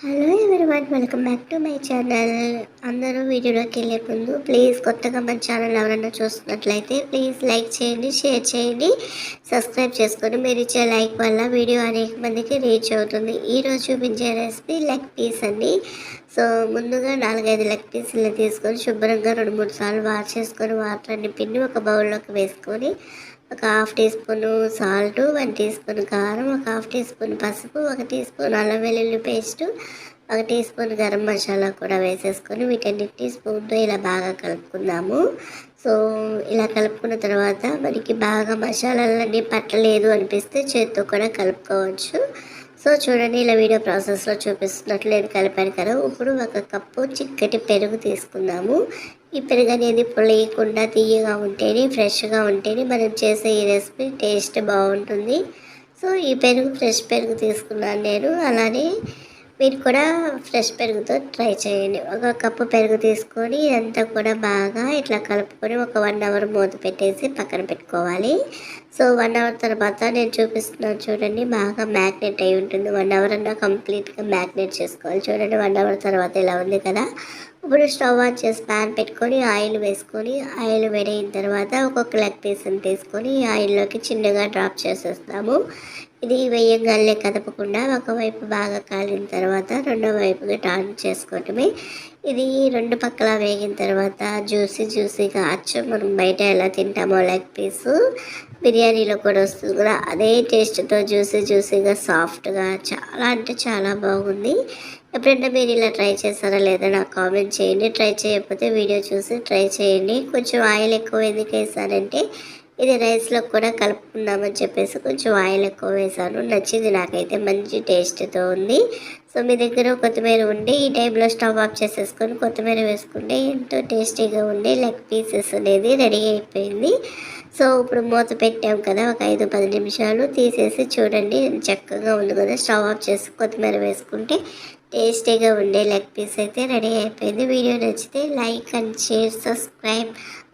Hello everyone, welcome back to my channel. అందరూ వీడియోలోకి వెళ్ళే ముందు ప్లీజ్ కొత్తగా మన ఛానల్ ఎవరైనా చూస్తున్నట్లయితే ప్లీజ్ లైక్ చేయండి, షేర్ చేయండి, సబ్స్క్రైబ్ చేసుకొని మీరు ఇచ్చే లైక్ వల్ల వీడియో అనేక మందికి రీచ్ అవుతుంది. ఈరోజు చూపించే రెసిపీ లెగ్ పీస్ అండి. సో ముందుగా 4-5 లెగ్ పీసులు తీసుకొని శుభ్రంగా 2-3 సార్లు వాష్ చేసుకొని వాటర్ అన్ని పిండి ఒక బౌల్లోకి వేసుకొని ఒక half teaspoon salt, 1 teaspoon కారం, ఒక హాఫ్ టీ స్పూన్ పసుపు, 1 టీ స్పూన్ అల్లం వెల్లుల్లి paste, 1 teaspoon garam masala కూడా వేసేసుకొని వీటన్నిటిని స్పూన్తో ఇలా బాగా కలుపుకుందాము. సో ఇలా కలుపుకున్న తర్వాత మనకి బాగా మసాలాలన్నీ పట్టలేదు అనిపిస్తే చేత్తో కూడా కలుపుకోవచ్చు. సో చూడండి, ఇలా వీడియో ప్రాసెస్లో చూపిస్తున్నట్లు నేను కలిపాను కదా. ఇప్పుడు 1 కప్పు చిక్కటి పెరుగు తీసుకుందాము. ఈ పెరుగు అనేది పులియకుండా తీయగా ఉంటేనే, ఫ్రెష్గా ఉంటేనే మనం చేసే ఈ రెసిపీ టేస్ట్ బాగుంటుంది. సో ఈ పెరుగు ఫ్రెష్ పెరుగు తీసుకున్నాను నేను. అలానే మీరు కూడా ఫ్రెష్ పెరుగుతో ట్రై చేయండి. 1 కప్పు పెరుగు తీసుకొని ఇదంతా కూడా బాగా ఇట్లా కలుపుకొని ఒక 1 అవర్ మూత పెట్టేసి పక్కన పెట్టుకోవాలి. సో 1 అవర్ తర్వాత నేను చూపిస్తున్నాను చూడండి, బాగా మ్యాగ్నెట్ అయి ఉంటుంది. 1 అవర్ అన్నా కంప్లీట్గా మ్యాగ్నెట్ చేసుకోవాలి. చూడండి 1 అవర్ తర్వాత ఇలా ఉంది కదా. ఇప్పుడు స్టవ్ ఆన్ చేసి ప్యాన్ పెట్టుకొని ఆయిల్ వేసుకొని, ఆయిల్ వేడైన తర్వాత ఒక్కొక్క లెగ్ పీస్ని తీసుకొని ఆయిల్లోకి చిన్నగా డ్రాప్ చేసేస్తాము. ఇది వేయగానే కదపకుండా ఒకవైపు బాగా కాలిన తర్వాత రెండో వైపుగా టర్న్ చేసుకోవటమే. ఇది 2 పక్కల వేగిన తర్వాత జ్యూసీగా అచ్చం మనం బయట ఎలా తింటామో లెగ్ పీసు బిర్యానీలో కూడా వస్తుంది కూడా అదే టేస్ట్తో జ్యూసీగా సాఫ్ట్గా చాలా అంటే చాలా బాగుంది. ఎప్పుడైనా మీరు ఇలా ట్రై చేస్తారా లేదా నాకు కామెంట్ చేయండి. ట్రై చేయకపోతే వీడియో చూసి ట్రై చేయండి. కొంచెం ఆయిల్ ఎక్కువ ఎందుకు వేసానంటే ఇది రైస్లో కూడా కలుపుకుందామని చెప్పేసి కొంచెం ఆయిల్ ఎక్కువ వేసాను. నచ్చింది నాకైతే, మంచి టేస్ట్తో ఉంది. సో మీ దగ్గర కొత్తిమీర ఉండి ఈ టైంలో స్టవ్ ఆఫ్ చేసేసుకొని కొత్తిమీర వేసుకుంటే ఎంతో టేస్టీగా ఉండే లెగ్ పీసెస్ అనేది రెడీ అయిపోయింది. సో ఇప్పుడు మూత పెట్టాం కదా, ఒక 5-10 నిమిషాలు తీసేసి చూడండి చక్కగా ఉంది కదా. స్టవ్ ఆఫ్ చేసి కొత్తిమీర వేసుకుంటే టేస్టీగా ఉండే లెగ్ పీస్ అయితే రెడీ అయిపోయింది. వీడియో నచ్చితే like and share, subscribe.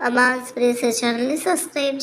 అమ్మాస్ princess ఛానల్ని సబ్స్క్రైబ్